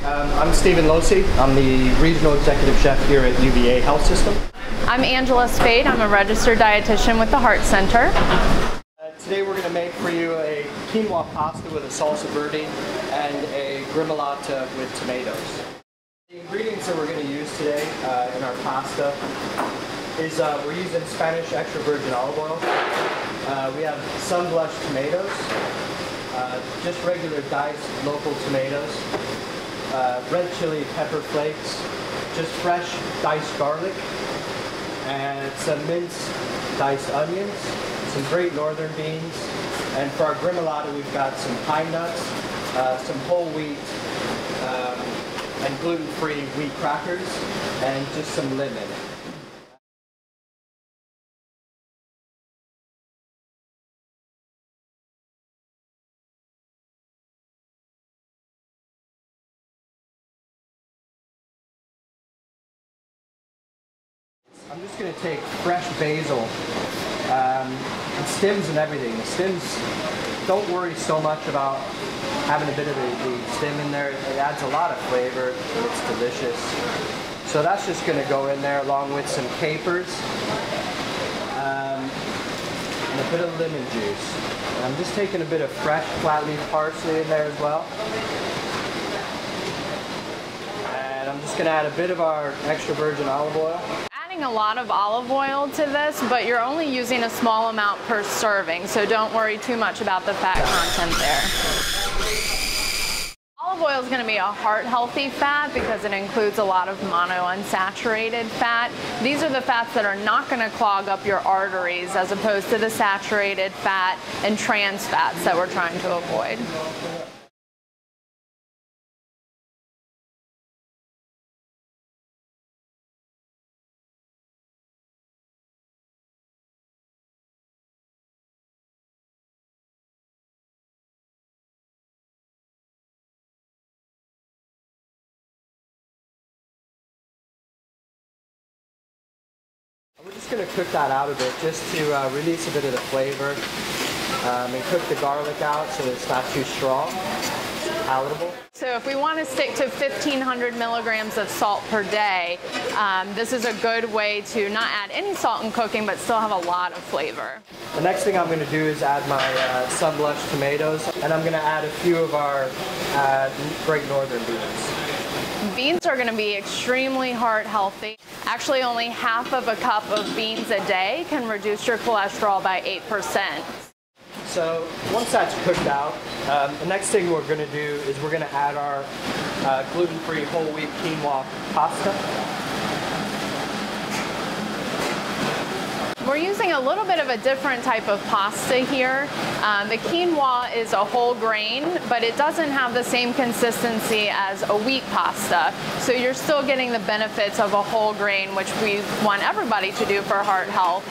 I'm Stephen Losi. I'm the Regional Executive Chef here at UVA Health System. I'm Angela Spade. I'm a registered dietitian with the Heart Center. Today we're going to make for you a quinoa pasta with a salsa verde and a gremolata with tomatoes. The ingredients that we're going to use today in our pasta is we're using Spanish extra virgin olive oil. We have sun-blushed tomatoes, just regular diced local tomatoes, red chili pepper flakes, just fresh diced garlic, and some minced diced onions, some great northern beans, and for our gremolata we've got some pine nuts, some whole wheat and gluten-free wheat crackers, and just some lemon. I'm just going to take fresh basil, and stems and everything. The stems, don't worry so much about having a bit of the stem in there. It adds a lot of flavor. It's delicious. So that's just going to go in there along with some capers and a bit of lemon juice. And I'm just taking a bit of fresh flat leaf parsley in there as well. And I'm just going to add a bit of our extra virgin olive oil. A lot of olive oil to this, but you're only using a small amount per serving, so don't worry too much about the fat content there. Olive oil is going to be a heart-healthy fat because it includes a lot of monounsaturated fat. These are the fats that are not going to clog up your arteries as opposed to the saturated fat and trans fats that we're trying to avoid. We're just going to cook that out a bit just to release a bit of the flavor and cook the garlic out so that it's not too strong, it's palatable. So if we want to stick to 1,500 milligrams of salt per day, this is a good way to not add any salt in cooking but still have a lot of flavor. The next thing I'm going to do is add my sun-blushed tomatoes, and I'm going to add a few of our great northern beans. Beans are going to be extremely heart healthy. Actually, only half of a cup of beans a day can reduce your cholesterol by 8%. So once that's cooked out, the next thing we're going to do is we're going to add our gluten-free whole wheat quinoa pasta. We're using a little bit of a different type of pasta here. The quinoa is a whole grain, but it doesn't have the same consistency as a wheat pasta. So you're still getting the benefits of a whole grain, which we want everybody to do for heart health,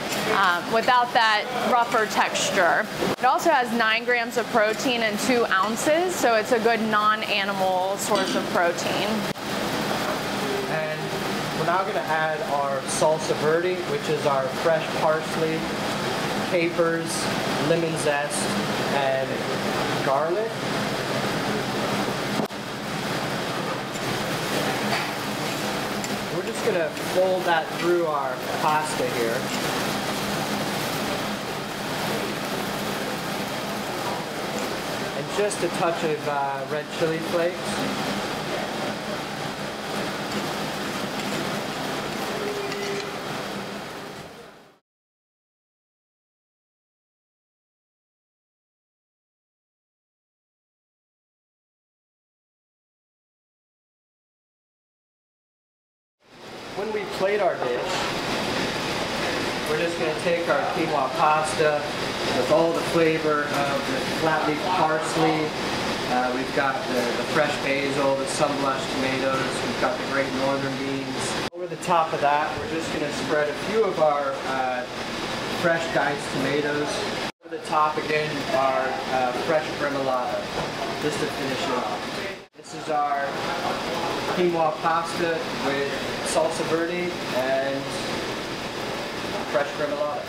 without that rougher texture. It also has 9 grams of protein and 2 ounces, so it's a good non-animal source of protein. We're now going to add our salsa verde, which is our fresh parsley, capers, lemon zest, and garlic. We're just going to fold that through our pasta here. And just a touch of red chili flakes. When we plate our dish, we're just going to take our quinoa pasta with all the flavor of the flat leaf parsley. We've got the fresh basil, the sun-blushed tomatoes, we've got the great northern beans. Over the top of that, we're just going to spread a few of our fresh diced tomatoes. Over the top again, our fresh gremolata, just to finish it off. This is our quinoa pasta with salsa verde and fresh gremolata.